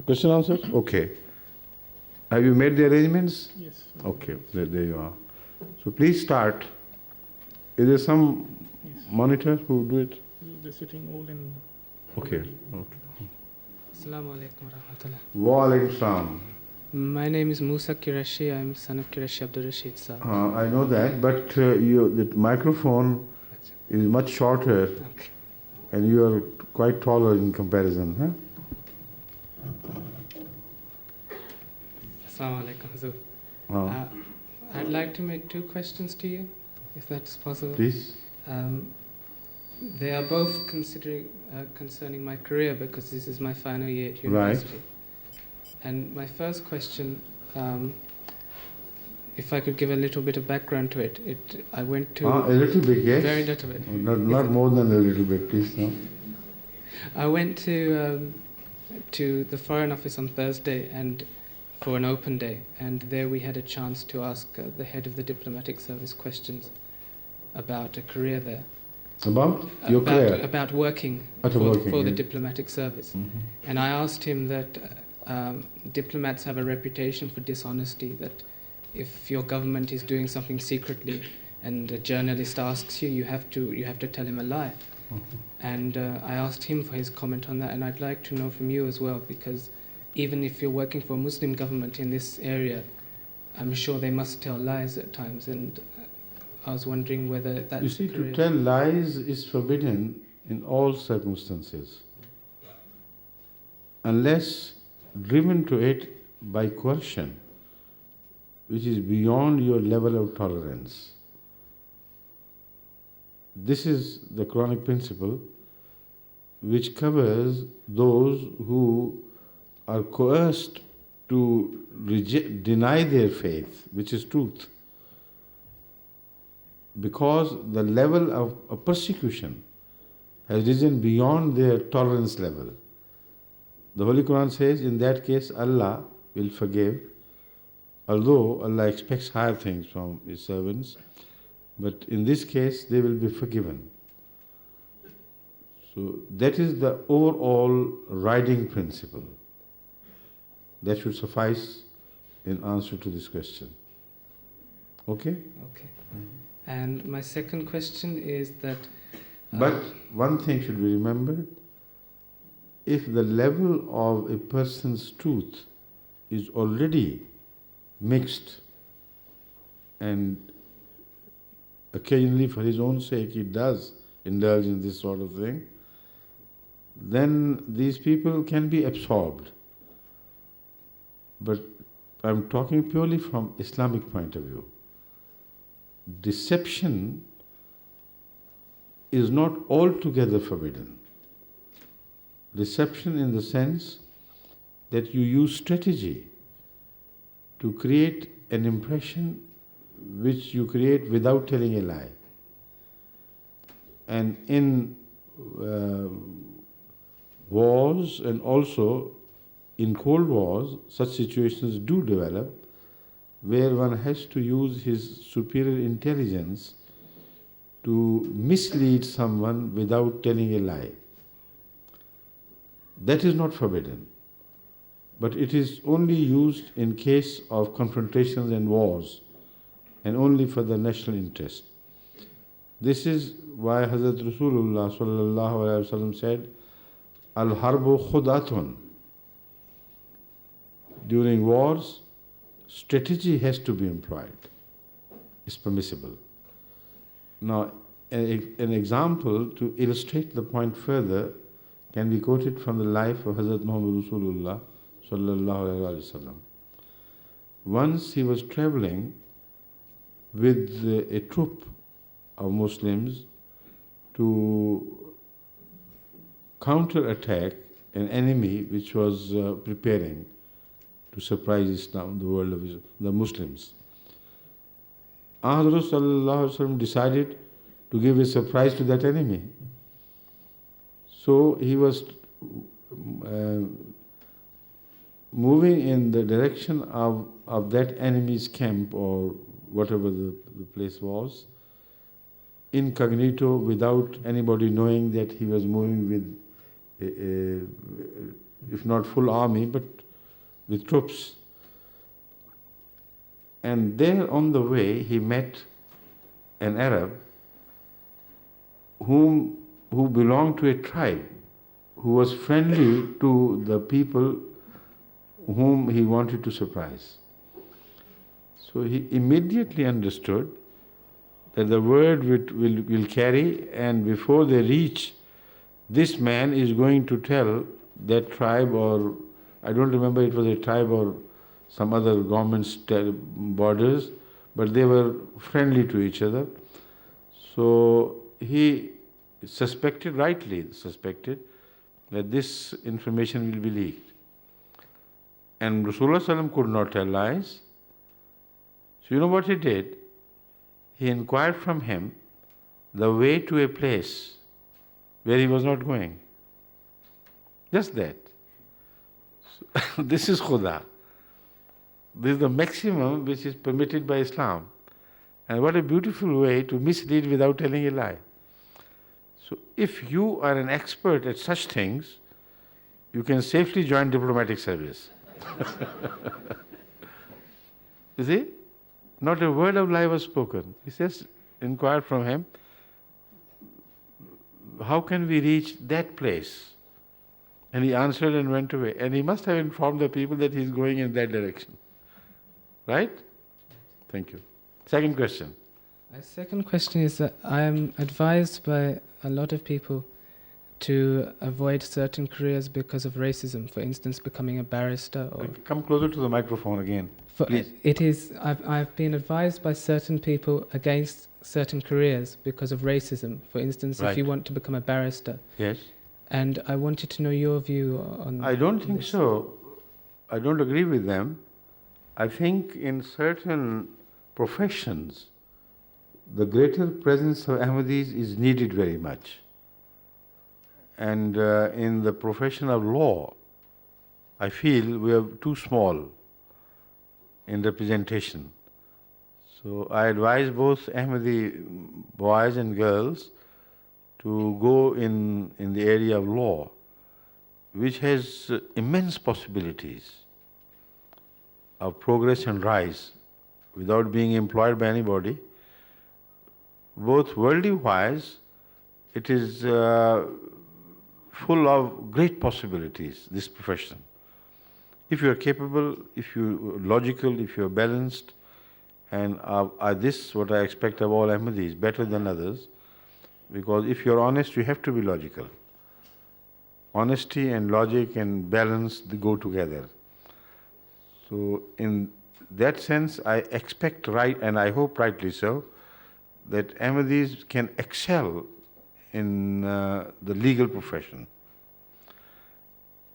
Question answered? Okay. Have you made the arrangements? Yes. Okay, there you are. So please start. Is there some Yes. monitor who do it? They're sitting all in. Okay. already. Okay. Assalamu alaikum warahmatullah. Wa alaikum salam. My name is Musa Kirashi. I'm son of Kirashi Abdul Rashid Saab. I know that, but the microphone is much shorter Okay. and you are quite taller in comparison. Huh? Assalamu alaikum. Hazur. Uh, I'd like to make two questions to you, if that's possible. please. They are both concerning my career because this is my final year at Right. university. And my first question, if I could give a little bit of background to it, I went to A little bit, yes. very little bit. Not more than a little bit, please. No. I went to the Foreign Office on Thursday and for an open day, and there we had a chance to ask the head of the diplomatic service questions about a career there. About your career? About working for the diplomatic service. Mm-hmm. And I asked him that diplomats have a reputation for dishonesty, that if your government is doing something secretly and a journalist asks you, you have to tell him a lie. Mm-hmm. And I asked him for his comment on that, and I'd like to know from you as well, because even if you're working for a Muslim government in this area, I'm sure they must tell lies at times, and I was wondering whether that's... You see, to tell lies is forbidden in all circumstances, unless driven to it by coercion, which is beyond your level of tolerance. This is the Quranic principle which covers those who are coerced to deny their faith, which is truth, because the level of persecution has risen beyond their tolerance level. The Holy Quran says, in that case, Allah will forgive, although Allah expects higher things from His servants, but in this case, they will be forgiven. So that is the overall riding principle. That should suffice in answer to this question. Okay? Okay. And my second question is that... But one thing should be remembered. If the level of a person's truth is already mixed, and occasionally for his own sake he does indulge in this sort of thing, then these people can be absorbed. But I'm talking purely from Islamic point of view. Deception is not altogether forbidden. Deception in the sense that you use strategy to create an impression which you create without telling a lie. And in wars and also in Cold Wars, such situations do develop where one has to use his superior intelligence to mislead someone without telling a lie. That is not forbidden, but it is only used in case of confrontations and wars, and only for the national interest. This is why Hazrat Rasulullah sallallahu alaihi wasallam said, "Al-harbu khudatun." During wars, strategy has to be employed. It's permissible. Now, an example to illustrate the point further can be quoted from the life of Hazrat Muhammad Rasulullah sallallahu alaihi wasallam. Once he was traveling with a troop of Muslims to counter-attack an enemy which was preparing to surprise Islam, the world of Islam, the Muslims. Ahmad sallallahu alaihi wasallam decided to give a surprise to that enemy. So he was moving in the direction of that enemy's camp or whatever the place was, incognito, without anybody knowing that he was moving with if not full army, but with troops. And there on the way, he met an Arab who belonged to a tribe, who was friendly to the people whom he wanted to surprise. So he immediately understood that the word will carry, and before they reach, this man is going to tell that tribe, or I don't remember it was a tribe or some other government's borders, but they were friendly to each other. So he rightly suspected, that this information will be leaked. And Rasulullah ﷺ could not tell lies. So you know what he did? He inquired from him the way to a place where he was not going. Just that. So this is Khuda. This is the maximum which is permitted by Islam. And what a beautiful way to mislead without telling a lie. So if you are an expert at such things, you can safely join diplomatic service. You see? Not a word of lie was spoken. He says, inquired from him, how can we reach that place? And he answered and went away. And he must have informed the people that he is going in that direction. Right? Thank you. Second question. My second question is that I am advised by a lot of people to avoid certain careers because of racism. For instance, becoming a barrister or... Come closer to the microphone again, please. I've been advised by certain people against certain careers because of racism. For instance, Right. if you want to become a barrister. Yes. And I wanted to know your view on I don't think this. so. I don't agree with them. I think in certain professions, the greater presence of Ahmadis is needed very much. And in the profession of law, I feel we are too small in representation. So I advise both Ahmadi boys and girls to go in the area of law, which has immense possibilities of progress and rise without being employed by anybody. Both worldly wise, it is full of great possibilities, this profession. If you are capable, if you are logical, if you are balanced, and this what I expect of all Ahmadis, better than others, because if you are honest, you have to be logical. Honesty and logic and balance, they go together. So in that sense, I expect right, and I hope rightly so, that Ahmadis can excel in the legal profession.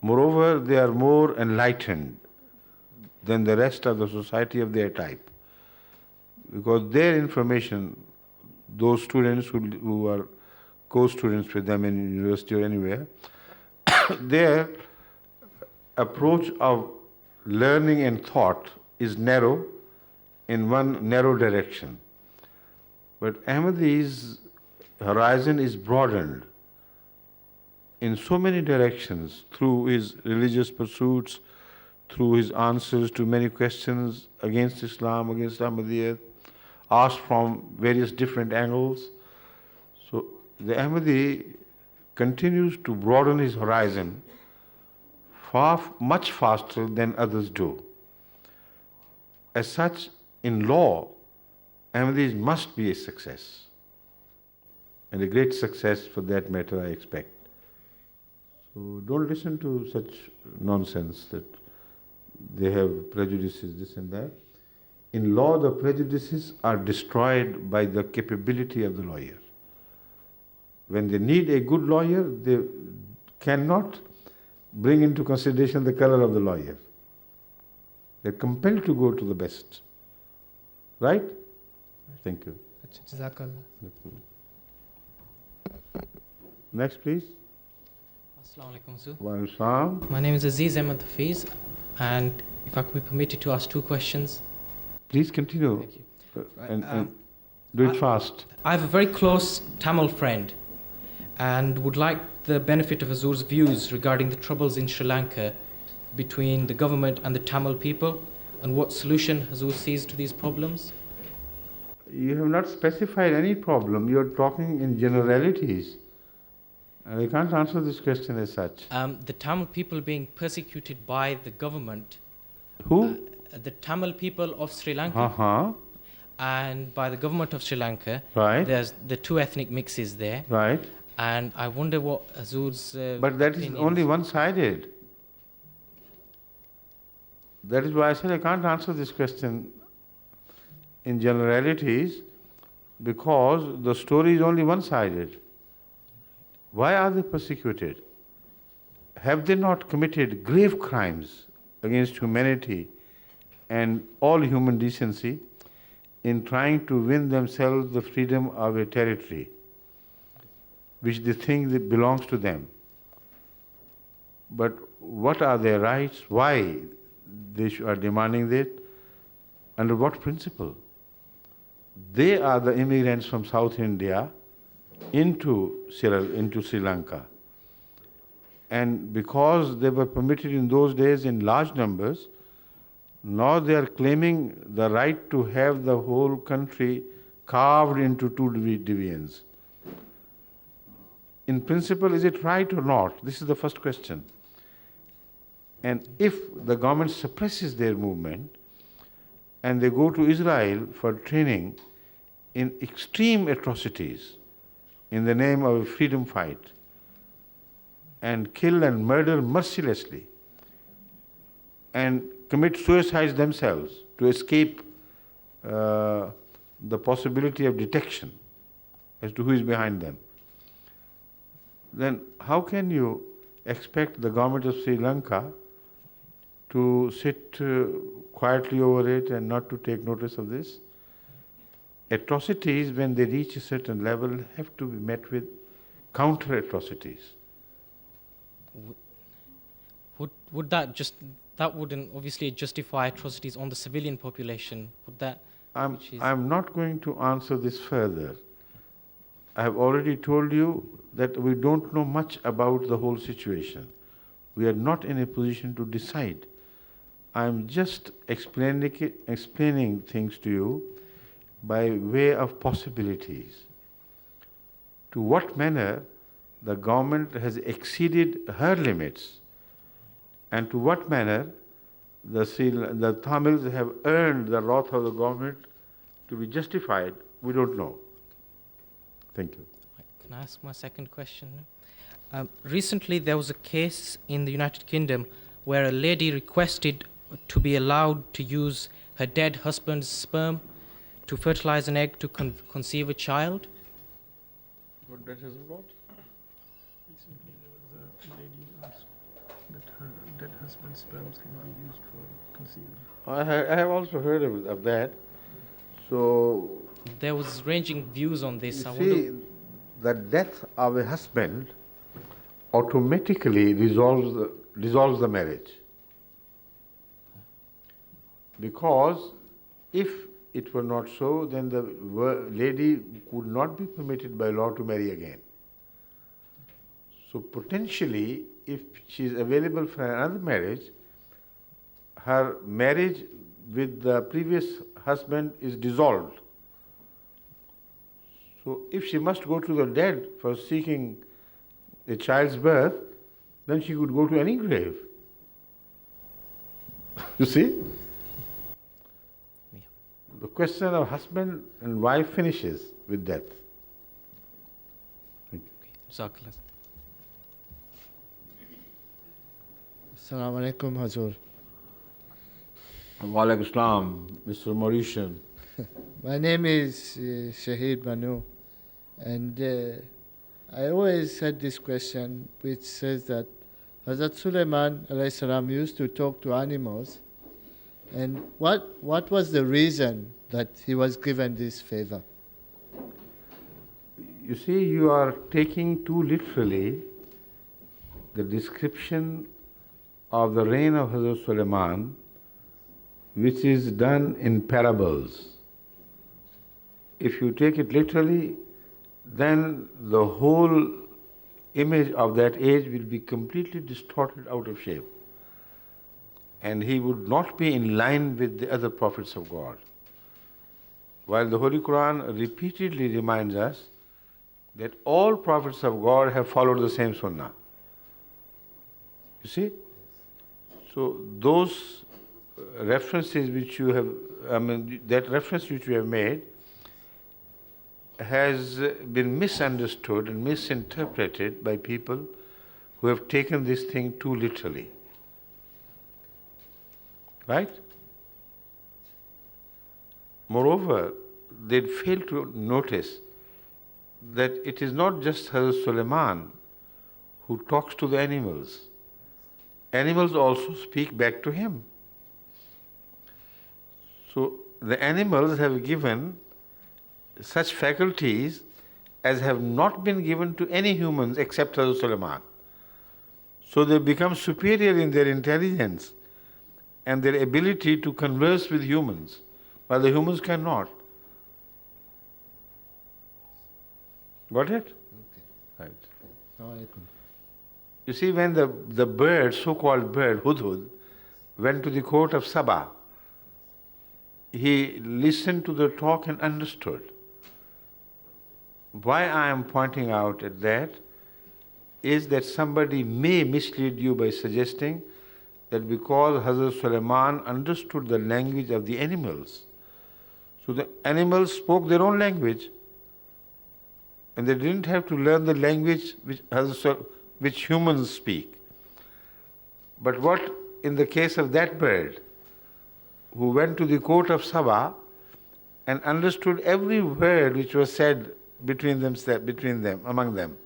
Moreover, they are more enlightened than the rest of the society of their type, because their information, those students who are co-students with them in university or anywhere, their approach of learning and thought is narrow in one narrow direction. But Ahmadi's horizon is broadened in so many directions through his religious pursuits, through his answers to many questions against Islam, against Ahmadiyyat, asked from various different angles. So the Ahmadi continues to broaden his horizon much faster than others do. As such, in law, Ahmadis must be a success, and a great success for that matter I expect. So don't listen to such nonsense that they have prejudices, this and that. In law, the prejudices are destroyed by the capability of the lawyer. When they need a good lawyer, they cannot bring into consideration the color of the lawyer. They're compelled to go to the best. Right? Thank you. Jazakallah. Next, please. Assalamu alaikum, sir. Wa alaikum salam. My name is Aziz Ahmed Hafiz, and if I could be permitted to ask two questions. Please continue. Thank you. And do it fast. I have a very close Tamil friend and would like the benefit of Hazur's views regarding the troubles in Sri Lanka between the government and the Tamil people, and what solution Hazur sees to these problems? You have not specified any problem. You are talking in generalities. I can't answer this question as such. The Tamil people being persecuted by the government. Who? The Tamil people of Sri Lanka. Uh-huh. And by the government of Sri Lanka. Right. There's the two ethnic mixes there. Right. And I wonder what Hazur's but that is only one-sided. That is why I said I can't answer this question in generalities, because the story is only one-sided. Why are they persecuted? Have they not committed grave crimes against humanity and all human decency in trying to win themselves the freedom of a territory which they think that belongs to them? But what are their rights? Why they are demanding that? Under what principle? They are the immigrants from South India into Sri Lanka. And because they were permitted in those days in large numbers, now they are claiming the right to have the whole country carved into two divisions. In principle, is it right or not? This is the first question. And if the government suppresses their movement and they go to Israel for training in extreme atrocities in the name of a freedom fight and kill and murder mercilessly and commit suicides themselves to escape the possibility of detection as to who is behind them, then how can you expect the government of Sri Lanka to sit quietly over it and not to take notice of this? Atrocities, when they reach a certain level, have to be met with counter atrocities. Would that wouldn't obviously justify atrocities on the civilian population? Would that? I'm not going to answer this further. I have already told you that we don't know much about the whole situation. We are not in a position to decide. I'm just explaining things to you by way of possibilities. To what manner the government has exceeded her limits, and to what manner the Tamils have earned the wrath of the government to be justified, we don't know. Thank you. Can I ask my second question? Recently, there was a case in the United Kingdom where a lady requested to be allowed to use her dead husband's sperm to fertilize an egg to conceive a child. What that is about? Recently, there was a lady asked that her dead husband's sperms can be used for conceiving. I have also heard of that. So, There was ranging views on this. you see, the death of a husband automatically dissolves the marriage. Because if it were not so, then the lady could not be permitted by law to marry again. So potentially, if she is available for another marriage, her marriage with the previous husband is dissolved. So if she must go to the dead for seeking a child's birth, then she could go to any grave. You see? The question of husband and wife finishes with death. Jazakallah. Assalamu alaikum, Hazur. Wa alaikum assalam, Mr. Mauritian. My name is Shahid Banu, and I always had this question which says that Hazrat Sulaiman alayhi salam used to talk to animals, and what was the reason that he was given this favor? You see, you are taking too literally the description of the reign of Hazrat Sulaiman, which is done in parables. If you take it literally, then the whole image of that age will be completely distorted out of shape. And he would not be in line with the other prophets of God. While the Holy Quran repeatedly reminds us that all prophets of God have followed the same sunnah. You see? So those references which you have, that reference which you have made has been misunderstood and misinterpreted by people who have taken this thing too literally. Right? Moreover, they fail to notice that it is not just Hazrat Suleiman who talks to the animals. Animals also speak back to him. So the animals have given such faculties as have not been given to any humans except Hazrat Suleiman. So they become superior in their intelligence and their ability to converse with humans, while the humans cannot. Got it? Okay. Right. Assalamu alaikum. You see, when the bird, so-called bird, Hudhud, went to the court of Saba, he listened to the talk and understood. Why I am pointing out at that is that somebody may mislead you by suggesting that because Hazrat Suleiman understood the language of the animals, so the animals spoke their own language, and they didn't have to learn the language which humans speak. But what in the case of that bird, who went to the court of Saba and understood every word which was said between them, among them.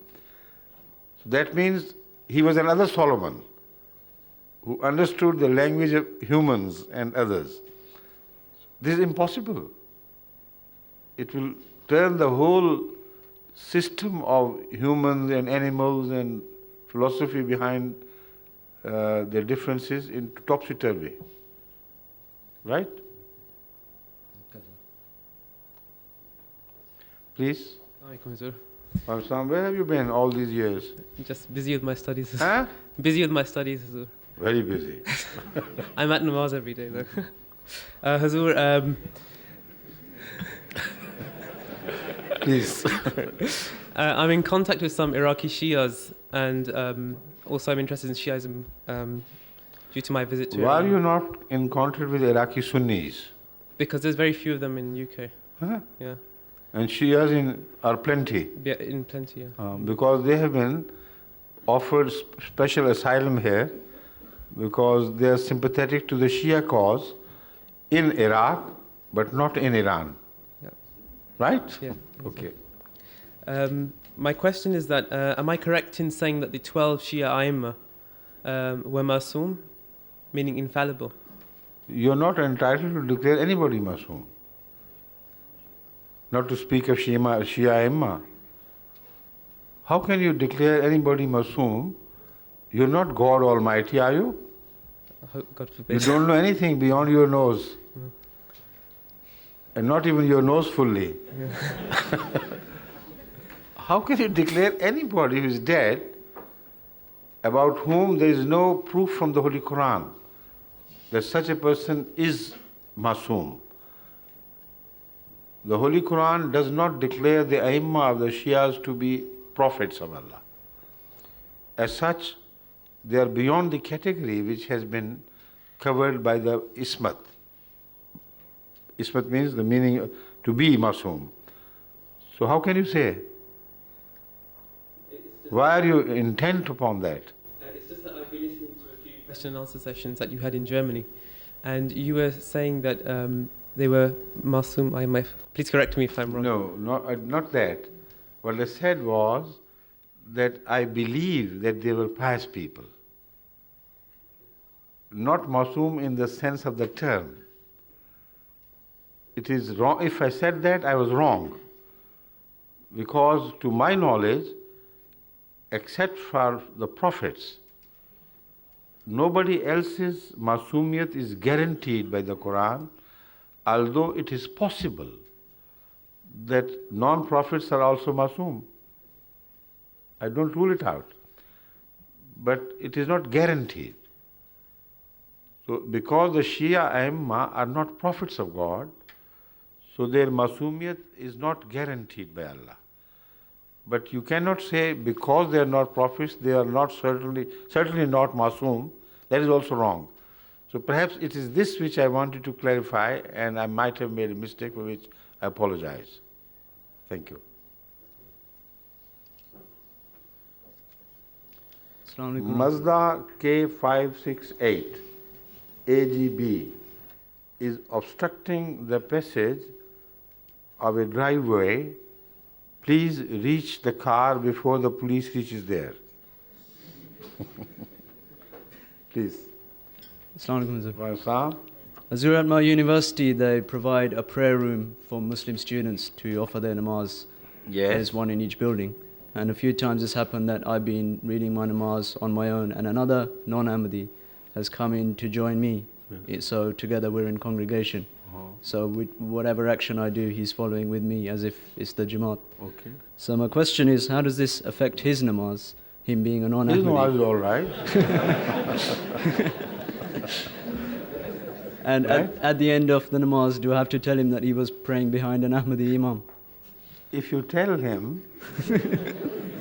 So that means he was another Solomon who understood the language of humans and others. This is impossible. It will turn the whole system of humans and animals and philosophy behind their differences into topsy-turvy. Right? Please. Assalamualaikum. Where have you been all these years? Just busy with my studies. Huh? Busy with my studies, Hazur. Very busy. I'm at namaz every day, though. Hazur, Please. I'm in contact with some Iraqi Shias, and also I'm interested in Shiism due to my visit to Why are Iran. you not in contact with Iraqi Sunnis? Because there's very few of them in UK. Huh? Yeah, And Shias are plenty. yeah, in plenty. Yeah. Because they have been offered special asylum here because they are sympathetic to the Shia cause in Iraq, but not in Iran. Yeah. Right? Yeah. Okay. My question is that, am I correct in saying that the 12 Shia Aimma were Masum, meaning infallible? You're not entitled to declare anybody Masum. Not to speak of Shia Imma. How can you declare anybody Masum? You're not God Almighty, are you? God You forbid. don't know anything beyond your nose. And not even your nose fully. How can you declare anybody who is dead about whom there is no proof from the Holy Quran that such a person is Masum? The Holy Quran does not declare the Aimma of the Shias to be prophets of Allah. As such, they are beyond the category which has been covered by the Ismat. Ismat means the meaning to be Masum. So how can you say? Why are you intent upon that? It's just that I've been listening to a few question and answer sessions that you had in Germany, and you were saying that they were Masum. Please correct me if I'm wrong. No, not that. What I said was that I believe that they were pious people. Not Masum in the sense of the term. It is wrong. If I said that, I was wrong. Because to my knowledge, except for the prophets, nobody else's Masumiyat is guaranteed by the Quran, although it is possible that non-prophets are also Masum. I don't rule it out. But it is not guaranteed. So because the Shia Aimma are not prophets of God, so their masumiyat is not guaranteed by Allah. But you cannot say because they are not prophets, they are not certainly not masum. That is also wrong. So perhaps it is this which I wanted to clarify, and I might have made a mistake for which I apologize. Thank you. Mazda K568 AGB is obstructing the passage of a driveway. Please reach the car before the police reaches there. Please. Assalamu alaikum. Azur, at my university, they provide a prayer room for Muslim students to offer their namaz. Yes. There's one in each building. And a few times it's happened that I've been reading my namaz on my own, and another non-Ahmadi has come in to join me. So together we're in congregation. So with whatever action I do, he's following with me as if it's the Jamaat. Okay. So my question is, how does this affect his namaz, him being a non-Ahmadi? His namaz is all right. And right? at the end of the namaz, do I have to tell him that he was praying behind an Ahmadi imam? If you tell him,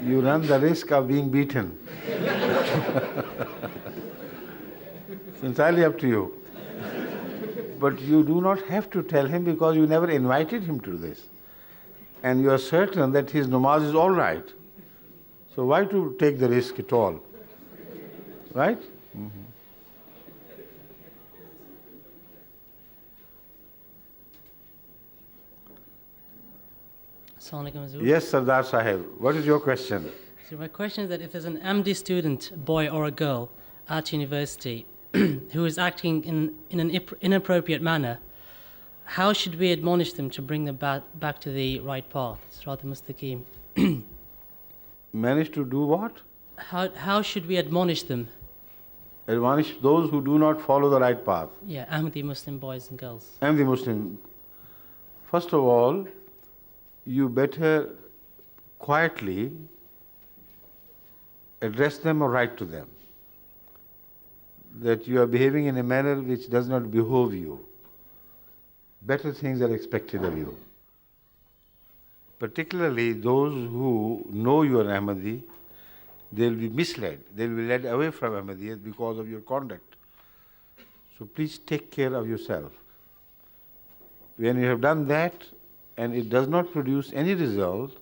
you run the risk of being beaten. It's entirely up to you. But you do not have to tell him because you never invited him to this. And you are certain that his namaz is all right. So why to take the risk at all? Right? Mm-hmm. Assalamu alaikum, Azur. Yes, Sardar Sahib. What is your question? So my question is that if there's an MD student, boy or a girl, at university who is acting in an inappropriate manner, how should we admonish them to bring them back to the right path, Sirat al-Mustaqim? Manage to do what? How should we admonish them? Admonish those who do not follow the right path. Yeah, Ahmadi Muslim boys and girls. And the Muslim. First of all, you better quietly address them or write to them that you are behaving in a manner which does not behove you. Better things are expected of you. Particularly those who know you are Ahmadi, they will be misled. They will be led away from Ahmadiyyat because of your conduct. So please take care of yourself. When you have done that and it does not produce any result,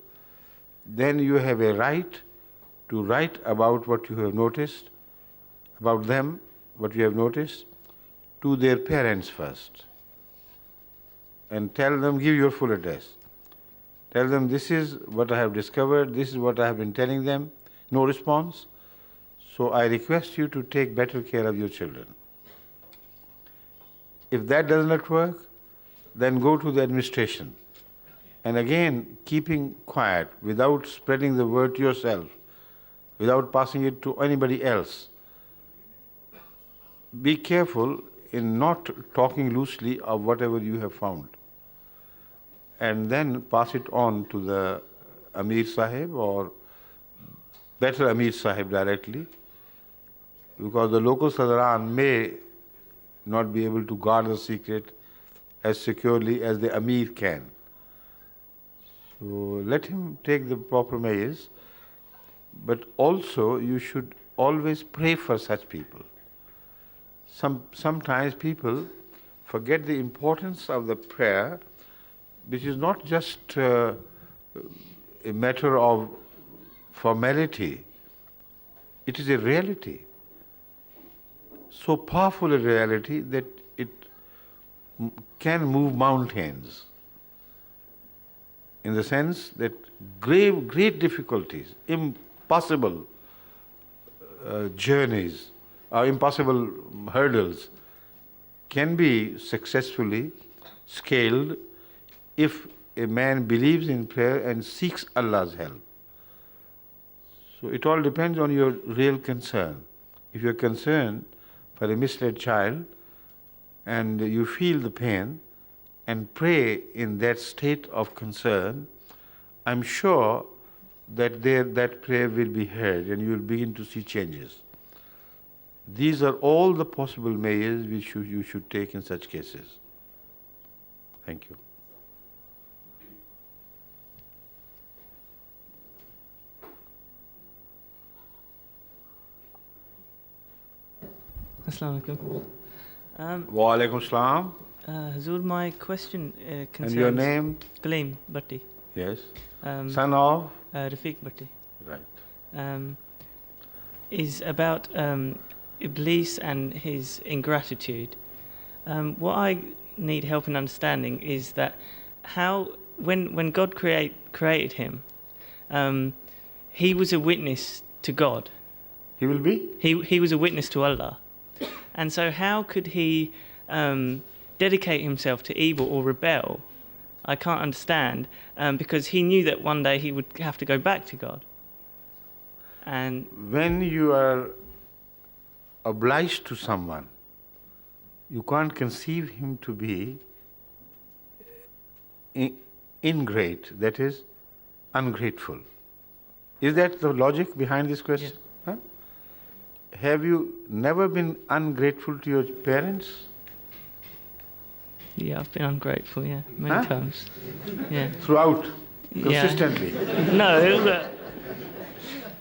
then you have a right to write about what you have noticed, about them, what you have noticed, to their parents first. And tell them, give your full address. Tell them, this is what I have discovered, this is what I have been telling them. No response. So I request you to take better care of your children. If that does not work, then go to the administration. And again, keeping quiet, without spreading the word to yourself, without passing it to anybody else. Be careful in not talking loosely of whatever you have found. And then pass it on to the Amir Sahib or better Amir Sahib directly, because the local Sadaran may not be able to guard the secret as securely as the Amir can. So let him take the proper measures, but also you should always pray for such people. Sometimes people forget the importance of the prayer, which is not just a matter of formality. It is a reality. So powerful a reality that it can move mountains. In the sense that great difficulties, impossible journeys, or impossible hurdles can be successfully scaled if a man believes in prayer and seeks Allah's help. So it all depends on your real concern. If you're concerned for a misled child and you feel the pain and pray in that state of concern, I'm sure that prayer will be heard and you will begin to see changes. These are all the possible measures which you should take in such cases. Thank you. Assalamu alaikum. Wa alaikum salam. Hazur, my question concerns... And your name? Kaleem Bhatti. Yes. Son of? Rafiq Bhatti. Right. Is about Iblis and his ingratitude. What I need help in understanding is that how, when God created him, he was a witness to God. He will be? He was a witness to Allah. And so how could he dedicate himself to evil or rebel? I can't understand, because he knew that one day he would have to go back to God. And when you are obliged to someone, you can't conceive him to be ingrate, that is, ungrateful. Is that the logic behind this question? Yes. Huh? Have you never been ungrateful to your parents? yeah, I've been ungrateful, many times. Yeah. Throughout? Yeah. Consistently? No,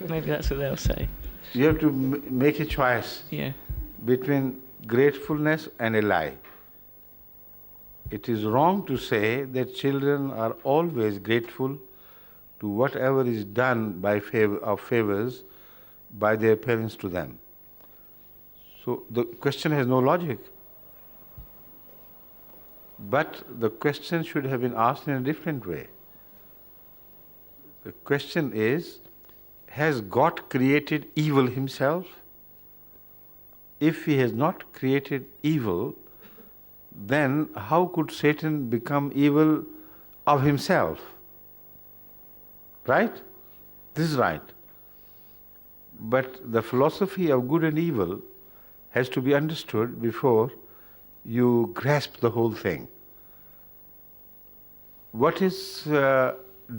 maybe that's what they'll say. You have to make a choice Yeah. between gratefulness and a lie. It is wrong to say that children are always grateful to whatever is done by favors by their parents to them. So the question has no logic. But the question should have been asked in a different way. The question is, has God created evil himself? If he has not created evil, then how could Satan become evil of himself? Right? This is right. But the philosophy of good and evil has to be understood before you grasp the whole thing. What is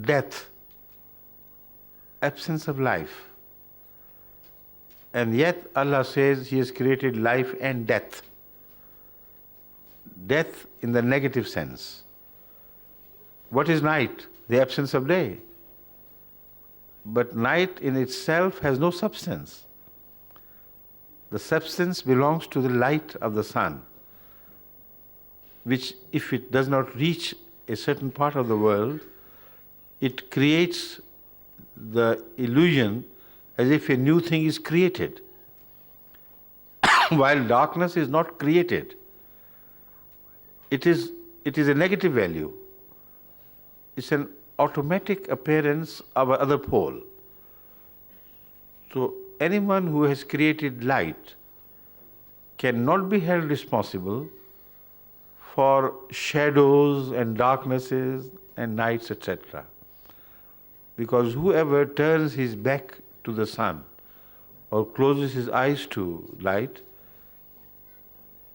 death? Absence of life. And yet Allah says He has created life and death. Death in the negative sense. What is night? The absence of day. But night in itself has no substance. The substance belongs to the light of the sun, which if it does not reach a certain part of the world, it creates the illusion as if a new thing is created, while darkness is not created. It is a negative value. It's an automatic appearance of another pole. So anyone who has created light cannot be held responsible for shadows and darknesses and nights, etc. Because whoever turns his back to the sun or closes his eyes to light,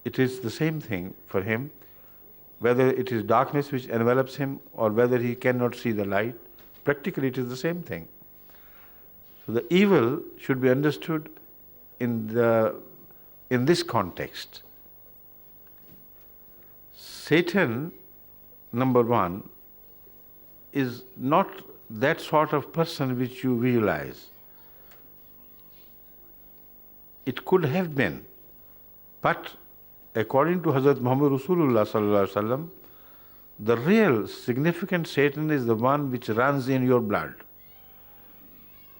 it is the same thing for him, whether it is darkness which envelops him or whether he cannot see the light. Practically it is the same thing. So the evil should be understood in this context. Satan, number one, is not that sort of person which you visualize. It could have been, but according to Hazrat Muhammad Rasulullah sallallahu alaihi wasallam, the real significant Satan is the one which runs in your blood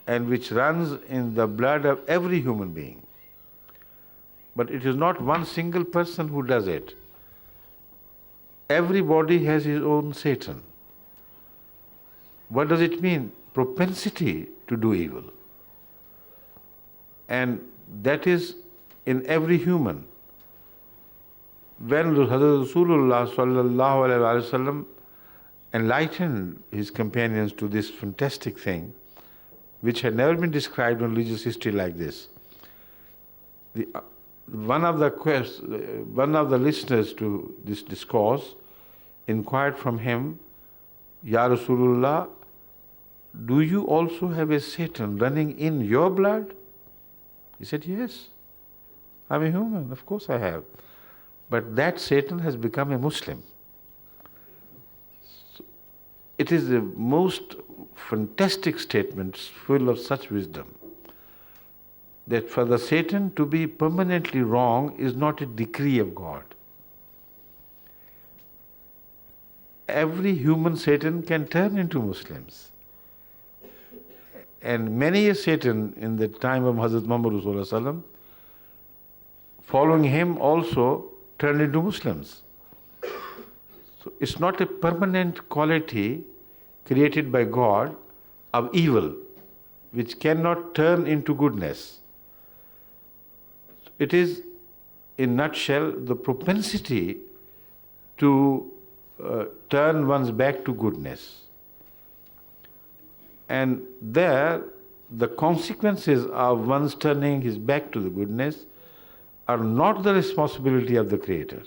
and which runs in the blood of every human being. But it is not one single person who does it. Everybody has his own Satan. What does it mean? Propensity to do evil. And that is in every human. When Hazrat Rasulullah sallallahu alaihi wasallam enlightened his companions to this fantastic thing, which had never been described in religious history like this, one of the listeners to this discourse inquired from him, Ya Rasulullah, do you also have a Satan running in your blood? He said, yes. I'm a human, of course I have. But that Satan has become a Muslim. So it is the most fantastic statement, full of such wisdom, that for the Satan to be permanently wrong is not a decree of God. Every human Satan can turn into Muslims. And many a Satan in the time of Hazrat Muhammad ﷺ, following him also turned into Muslims. So it's not a permanent quality created by God of evil, which cannot turn into goodness. It is, in a nutshell, the propensity to turn one's back to goodness. And there, the consequences of one's turning his back to the goodness are not the responsibility of the Creator.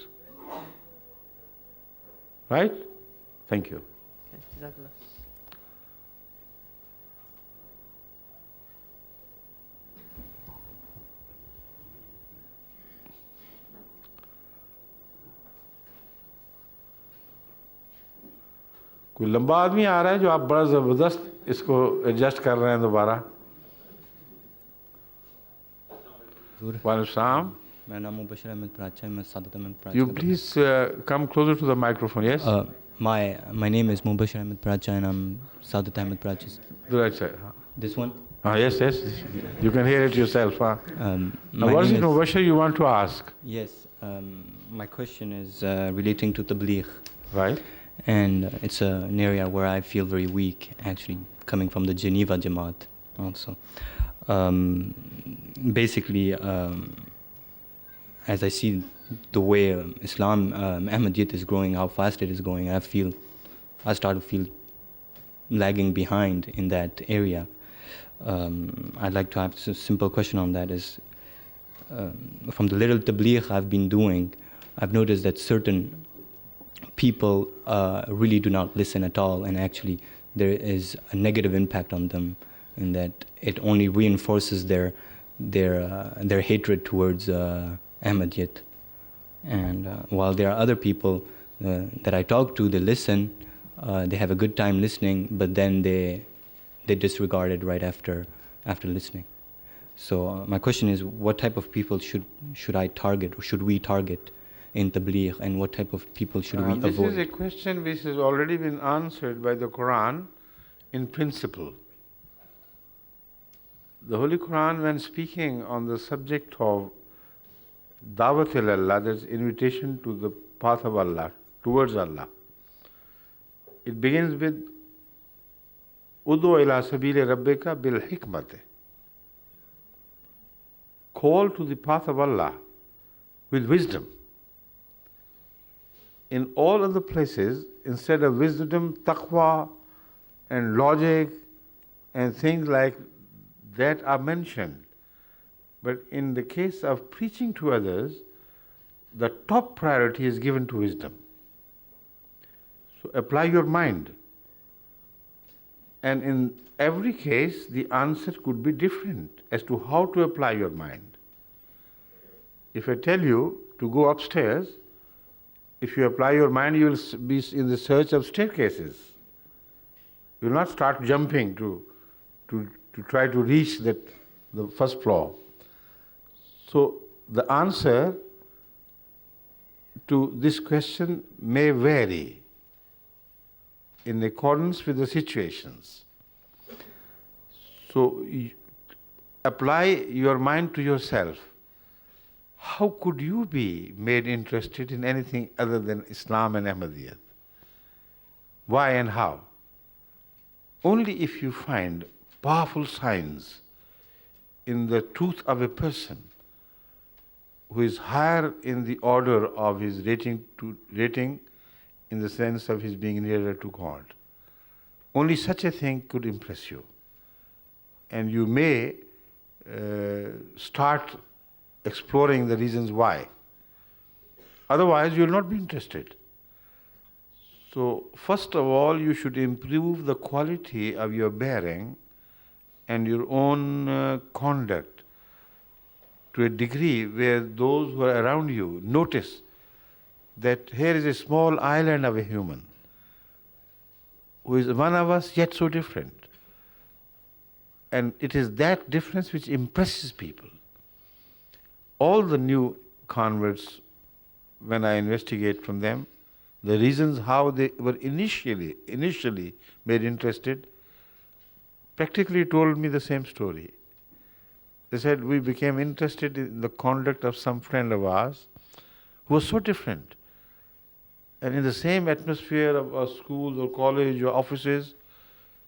Right? Thank you. कोई लंबा आदमी आ रहा है जो आप बड़ा ज़बरदस्त इसको एडजस्ट कर रहे हैं दोबारा. वालेकुम. मेरा नाम मुबशर अहमद प्राची है. मैं सादत Ahmad Prachi. You please come closer to the microphone, yes? My name is Mubashir Ahmed Pracha and I'm Sadat Ahmed Pracha. The right side. This one? Yes, yes. You can hear it yourself. Now, what is it, Mubashir, you want to ask? Yes. My question is relating to tabligh. Right. And it's an area where I feel very weak, actually, coming from the Geneva Jamaat also. Basically, as I see the way Islam, Ahmadiyyat is growing, how fast it is growing, I start to feel lagging behind in that area. I'd like to have a simple question on that is, from the little tabligh I've been doing, I've noticed that certain people really do not listen at all, and actually there is a negative impact on them in that it only reinforces their hatred towards Ahmadiyyat. And while there are other people that I talk to, they listen, they have a good time listening, but then they disregard it right after listening. So my question is, what type of people should I target, or should we target in tabligh, and what type of people should we avoid? This is a question which has already been answered by the Quran in principle. The Holy Quran, when speaking on the subject of Dawat Allah, that is invitation to the path of Allah, towards Allah, it begins with Udu ila sabili rabbika bil hikmati. Call to the path of Allah with wisdom. In all other places, instead of wisdom, taqwa and logic and things like that are mentioned. But in the case of preaching to others, the top priority is given to wisdom. So apply your mind. And in every case, the answer could be different as to how to apply your mind. If I tell you to go upstairs, if you apply your mind, you will be in the search of staircases. You will not start jumping to try to reach the first floor. So the answer to this question may vary in accordance with the situations. So apply your mind to yourself. How could you be made interested in anything other than Islam and Ahmadiyyat? Why and how? Only if you find powerful signs in the truth of a person who is higher in the order of his rating in the sense of his being nearer to God. Only such a thing could impress you. And you may start exploring the reasons why. Otherwise, you will not be interested. So, first of all, you should improve the quality of your bearing and your own conduct to a degree where those who are around you notice that here is a small island of a human who is one of us yet so different. And it is that difference which impresses people. All the new converts, when I investigate from them, the reasons how they were initially made interested, practically told me the same story. They said, we became interested in the conduct of some friend of ours who was so different. And in the same atmosphere of our schools or college or offices,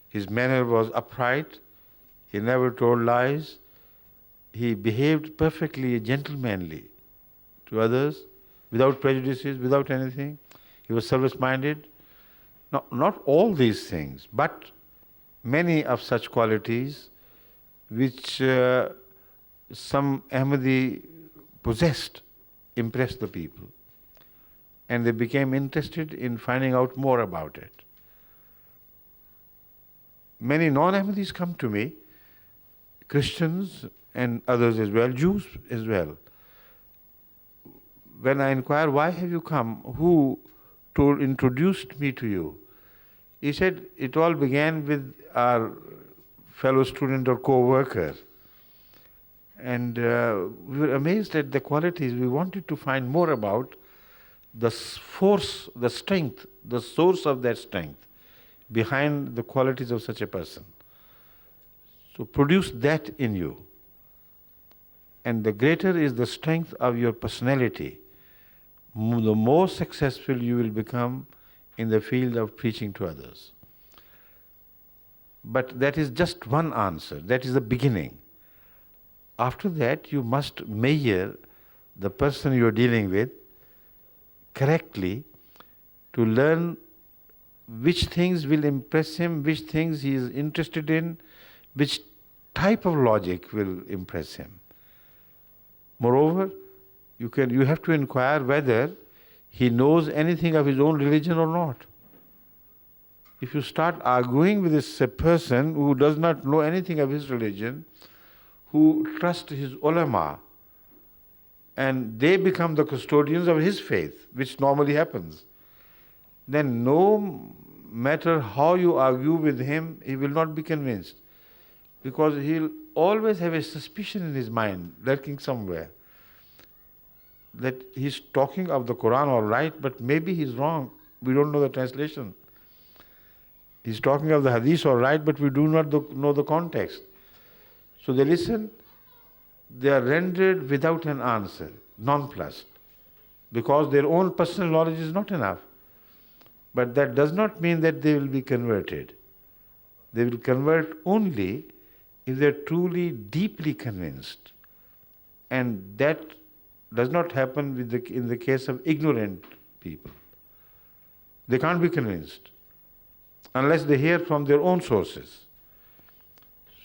his manner was upright, he never told lies, he behaved perfectly gentlemanly to others, without prejudices, without anything. He was service-minded. Now, not all these things, but many of such qualities which some Ahmadi possessed impressed the people. And they became interested in finding out more about it. Many non-Ahmadis come to me, Christians and others as well, Jews as well. When I inquire, why have you come? Who introduced me to you? He said, it all began with our fellow student or co-worker. And we were amazed at the qualities. We wanted to find more about the force, the strength, the source of that strength behind the qualities of such a person. So produce that in you. And the greater is the strength of your personality, the more successful you will become in the field of preaching to others. But that is just one answer. That is the beginning. After that, you must measure the person you are dealing with correctly to learn which things will impress him, which things he is interested in, which type of logic will impress him. Moreover, you have to inquire whether he knows anything of his own religion or not. If you start arguing with this person who does not know anything of his religion, who trusts his ulama, and they become the custodians of his faith, which normally happens, then no matter how you argue with him, he will not be convinced. Because he'll always have a suspicion in his mind, lurking somewhere, that he's talking of the Quran all right, but maybe he's wrong. We don't know the translation. He's talking of the Hadith all right, but we do not know the context. So they listen, they are rendered without an answer, nonplussed, because their own personal knowledge is not enough. But that does not mean that they will be converted. They will convert only if they are truly, deeply convinced. And that does not happen in the case of ignorant people. They can't be convinced unless they hear from their own sources.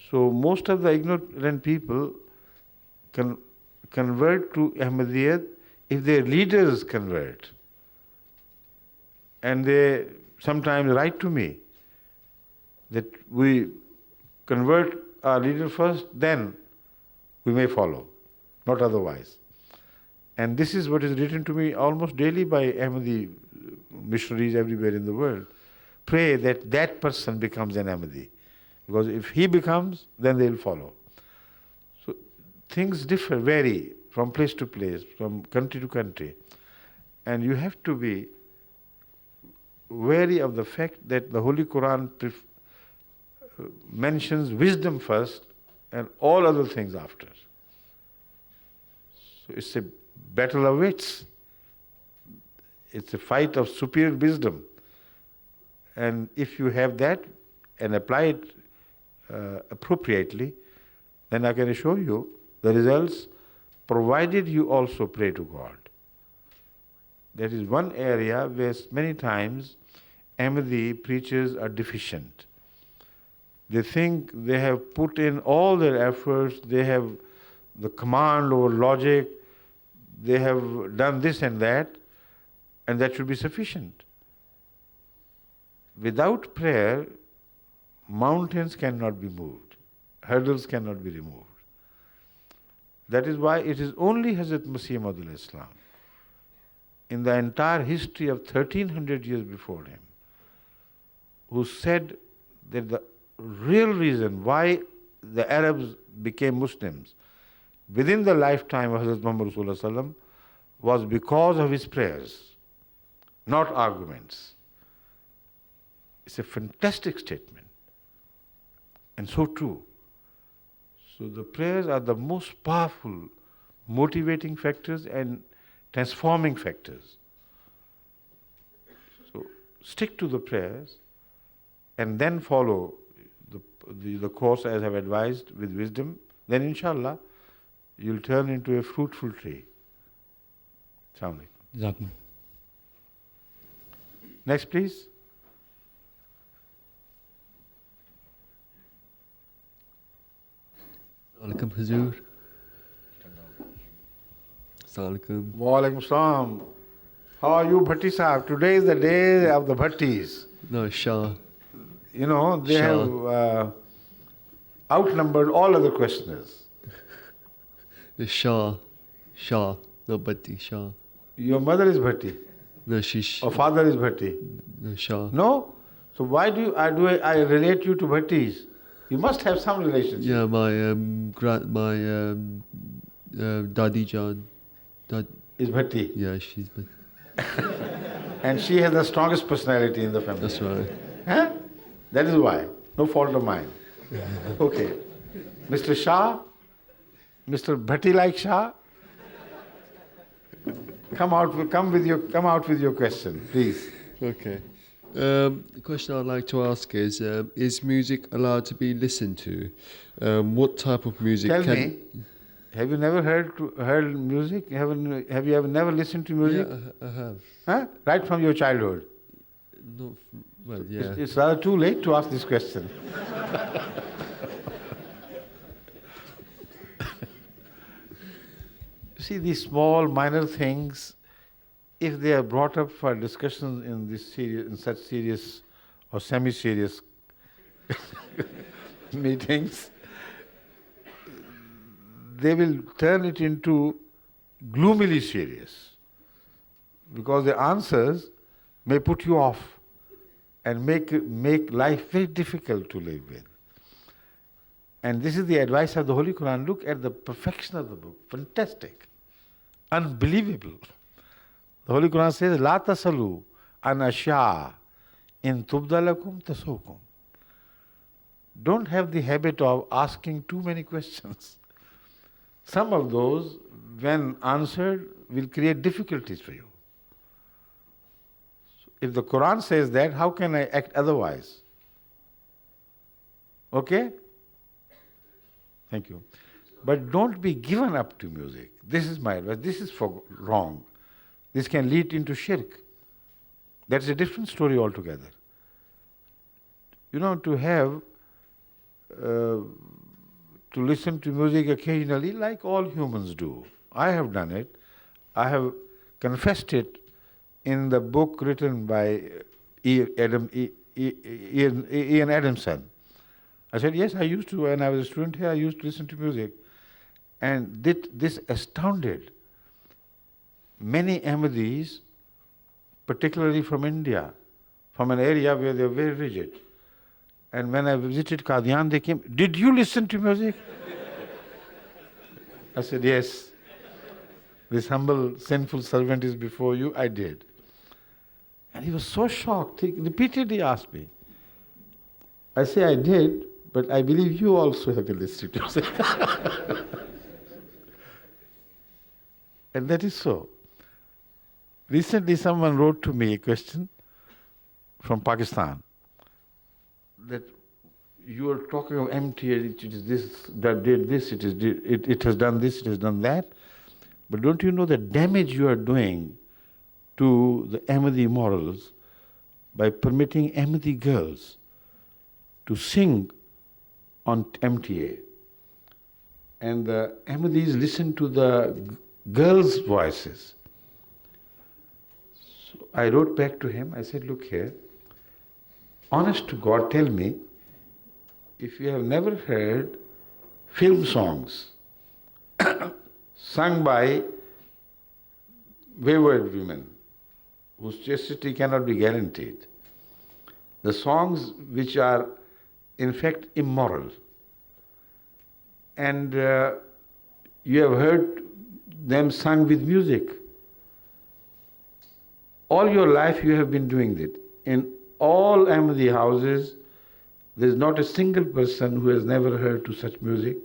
So most of the ignorant people can convert to Ahmadiyyat if their leaders convert. And they sometimes write to me that we convert our leader first, then we may follow, not otherwise. And this is what is written to me almost daily by Ahmadi missionaries everywhere in the world. Pray that that person becomes an Ahmadi. Because if he becomes, then they will follow. So things vary from place to place, from country to country. And you have to be wary of the fact that the Holy Quran mentions wisdom first and all other things after. So it's a battle of wits. It's a fight of superior wisdom. And if you have that and apply it appropriately, then I can assure you the results, provided you also pray to God. That is one area where many times Ahmadi preachers are deficient. They think they have put in all their efforts, they have the command over logic, they have done this and that should be sufficient. without prayer, mountains cannot be moved, hurdles cannot be removed. That is why it is only Hazrat Masih Maud Islam, in the entire history of 1300 years before him, who said that the real reason why the Arabs became Muslims within the lifetime of Hazrat Muhammad Rasulullah was because of his prayers, not arguments. It's a fantastic statement, and so true. So the prayers are the most powerful motivating factors and transforming factors. So stick to the prayers and then follow the course as I've advised with wisdom, then inshallah you'll turn into a fruitful tree. Assalamu alaikum. Next please. Alaikum Hazur. Assalamualaikum. Wa alaikum salam. How are you, Bhatti Sahib? Today is the day of the Bhattis. No, Shah. You know, they Shah. have outnumbered all other questioners. The Shah. Shah. No, Bhatti. Shah. Your mother is Bhatti. No, she's. Or father is Bhatti. No, Shah. No? So why do I relate you to Bhattis? You must have some relationship. Yeah, my Dadi Jan. Is Bhatti. Yeah, she's Bhatti. And she has the strongest personality in the family. That's right. Huh? That is why. No fault of mine. Okay. Mr. Shah, Mr. Bhatti like Shah, come out with your question, please. Okay. The question I'd like to ask is music allowed to be listened to? What type of music Tell me, have you never heard music? Have you ever never listened to music? Yeah, I have. Huh? Right from your childhood? Not well, yeah. It's rather too late to ask this question. See, these small, minor things, if they are brought up for discussion in such serious or semi-serious meetings, they will turn it into gloomily serious, because the answers may put you off and make life very difficult to live with. And this is the advice of the Holy Quran. Look at the perfection of the book. Fantastic. Unbelievable. The Holy Quran says, La tasalu an ashya in tubdalakum tasukum. Don't have the habit of asking too many questions. Some of those, when answered, will create difficulties for you. If the Quran says that, how can I act otherwise? Okay? Thank you. But don't be given up to music. This is my advice. This is wrong. This can lead into shirk. That's a different story altogether. You know, to listen to music occasionally, like all humans do. I have done it. I have confessed it in the book written by Ian Adamson. I said, yes, I used to, when I was a student here, I used to listen to music. And this astounded many Ahmadis, particularly from India, from an area where they were very rigid. And when I visited Qadian, they came, did you listen to music? I said, yes. This humble, sinful servant is before you. I did. And he was so shocked. He repeatedly asked me. I say, I did, but I believe you also have been listening to music. And that is so. Recently, someone wrote to me a question from Pakistan, that you are talking of MTA, it is this, that did this, it has done this, it has done that. But don't you know the damage you are doing to the Ahmadi morals by permitting Ahmadi girls to sing on MTA? And the Ahmadis listen to the girls' voices. So I wrote back to him, I said, look here, honest to God, tell me, if you have never heard film songs sung by wayward women whose chastity cannot be guaranteed, the songs which are in fact immoral, and you have heard them sung with music. All your life you have been doing it. In all Ahmadi houses, there is not a single person who has never heard to such music.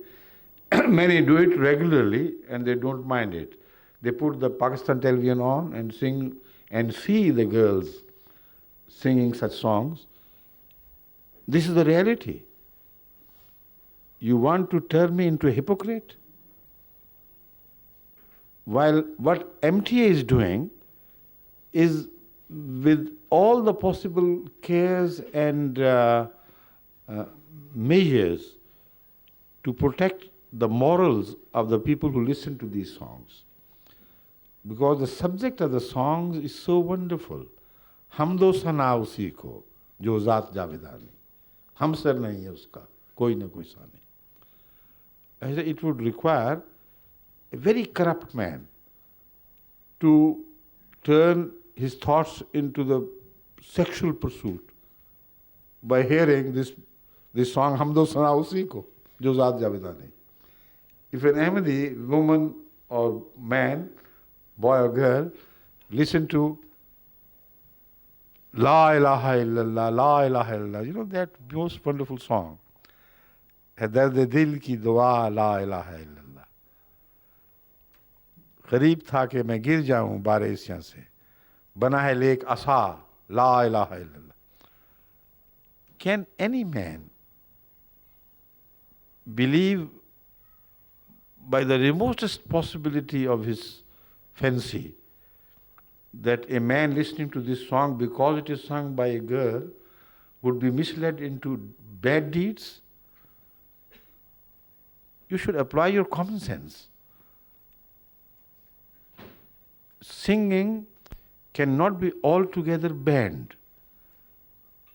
Many do it regularly and they don't mind it. They put the Pakistan television on and sing and see the girls singing such songs. This is the reality. You want to turn me into a hypocrite? While what MTA is doing is, with all the possible cares and measures to protect the morals of the people who listen to these songs. Because the subject of the songs is so wonderful. Hamdo sana usi ko, jo zaat javedani. Hum sar nahi hai uska, koi na koi sa nahi. It would require a very corrupt man to turn his thoughts into the sexual pursuit by hearing this song, Hamdo sana usi ko, jo zaat javedani. If an Ahmadi woman or man, boy or girl, listen to La ilaha illallah, La ilaha illallah, you know that most wonderful song. Dard dil ki dua, La ilaha illallah. Qareeb tha ke main gir jaऊं बारिशियां से, बना है lake आसा, La ilaha illallah. Can any man believe by the remotest possibility of his fancy that a man listening to this song, because it is sung by a girl, would be misled into bad deeds? You should apply your common sense. Singing cannot be altogether banned.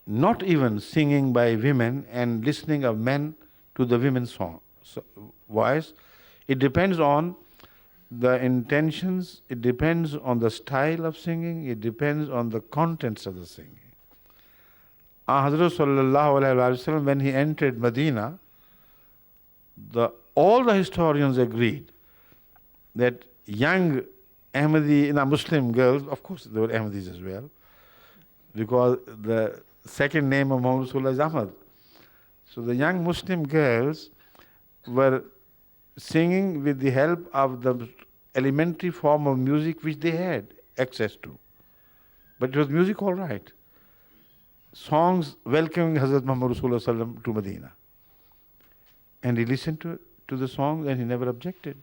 Not even singing by women and listening of men to the women's voice. It depends on the intentions, it depends on the style of singing, it depends on the contents of the singing. Hazrat Sallallahu Alaihi Wasallam, when he entered Medina, all the historians agreed that young Ahmadi, Muslim girls, of course there were Ahmadis as well, because the second name of Muhammad Rasulullah is Ahmad. So the young Muslim girls were singing with the help of the elementary form of music which they had access to. But it was music all right. Songs welcoming Hazrat Muhammad Rasulullah to Medina. And he listened to the songs and he never objected.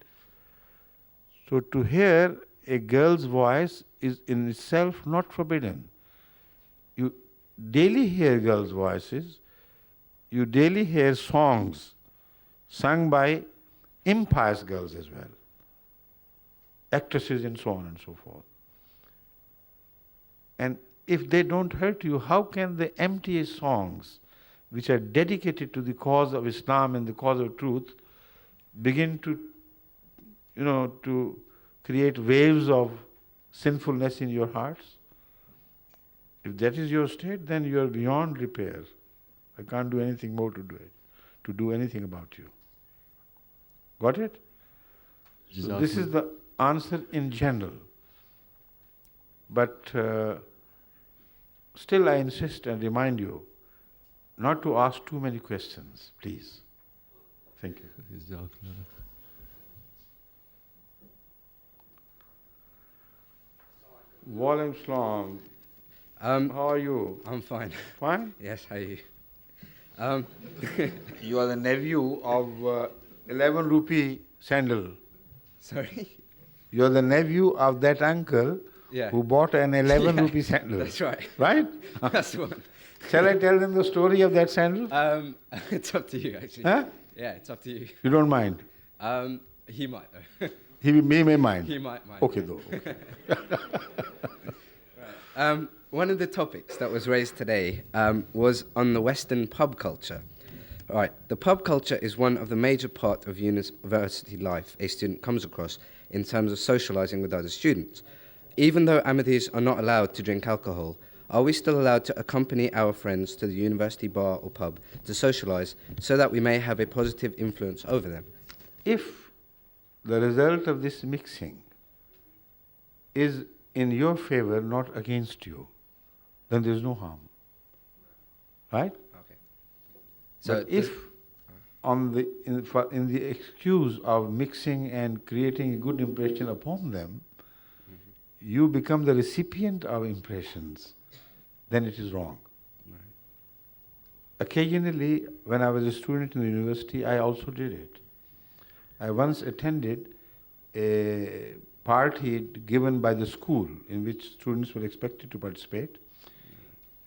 So to hear a girl's voice is in itself not forbidden. You daily hear girls' voices, you daily hear songs sung by impious girls as well, actresses and so on and so forth. And if they don't hurt you, how can the MTA songs, which are dedicated to the cause of Islam and the cause of truth, begin to, to create waves of sinfulness in your hearts? If that is your state, then you are beyond repair. I can't do anything more to do anything about you. Got it? So this is the answer in general. But still I insist and remind you not to ask too many questions, please. Thank you. Walaikum Salam. How are you? I'm fine. Fine? Yes, how are you? You are the nephew of 11 rupee sandal. Sorry? You are the nephew of that uncle who bought an 11 rupee sandal. That's right. Right? That's the one. Shall I tell them the story of that sandal? It's up to you, actually. Huh? Yeah, it's up to you. You don't mind? He might, though. He may mind. He might mind. Okay, though. Okay. Right. one of the topics that was raised today was on the Western pub culture. All right, the pub culture is one of the major part of university life a student comes across in terms of socializing with other students. Even though Ahmadis are not allowed to drink alcohol, are we still allowed to accompany our friends to the university bar or pub to socialize so that we may have a positive influence over them? If the result of this mixing is in your favor, not against you, then there is no harm. Right? Okay. So but if in the excuse of mixing and creating a good impression upon them, you become the recipient of impressions, then it is wrong. Right. Occasionally, when I was a student in the university, I also did it. I once attended a party given by the school in which students were expected to participate.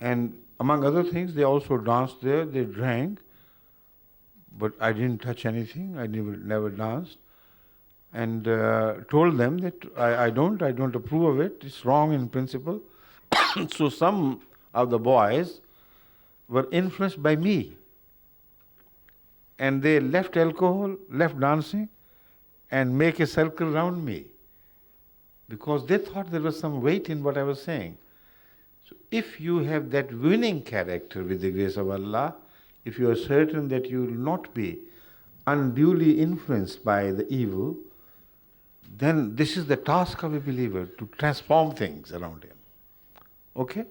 And among other things, they also danced there, they drank, but I didn't touch anything, I never danced. And told them that I don't approve of it, it's wrong in principle. So some of the boys were influenced by me. And they left alcohol, left dancing, and make a circle around me. Because they thought there was some weight in what I was saying. So if you have that winning character with the grace of Allah, if you are certain that you will not be unduly influenced by the evil, then this is the task of a believer, to transform things around him. Okay?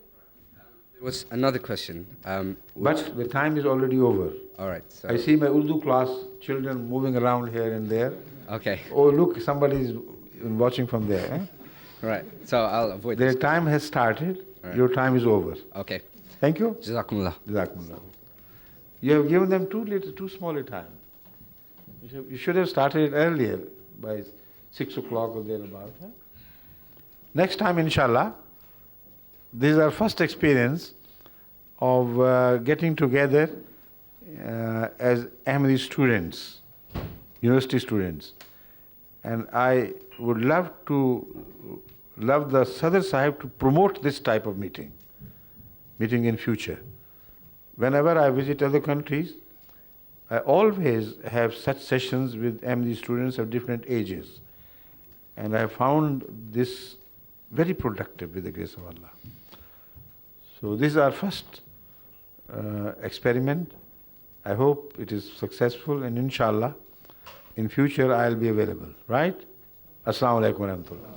There was another question. But the time is already over. All right. So I see my Urdu class children moving around here and there. Okay. Oh, look, somebody is watching from there. Eh? Right. So I'll avoid Their this. time has started. Right. Your time is over. Okay. Thank you. Jazakumullah. Jazakumullah. You have given them too small a time. You should have started earlier, by 6 o'clock or thereabout. Eh? Next time, inshallah, this is our first experience of getting together as Ahmadi students, university students. And I would love the Sadr Sahib to promote this type of meeting in future. Whenever I visit other countries, I always have such sessions with Ahmadi students of different ages. And I found this very productive with the grace of Allah. So this is our first experiment. I hope it is successful, and inshallah, in future I'll be available. Right? Assalamu alaikum wa rahmatullah.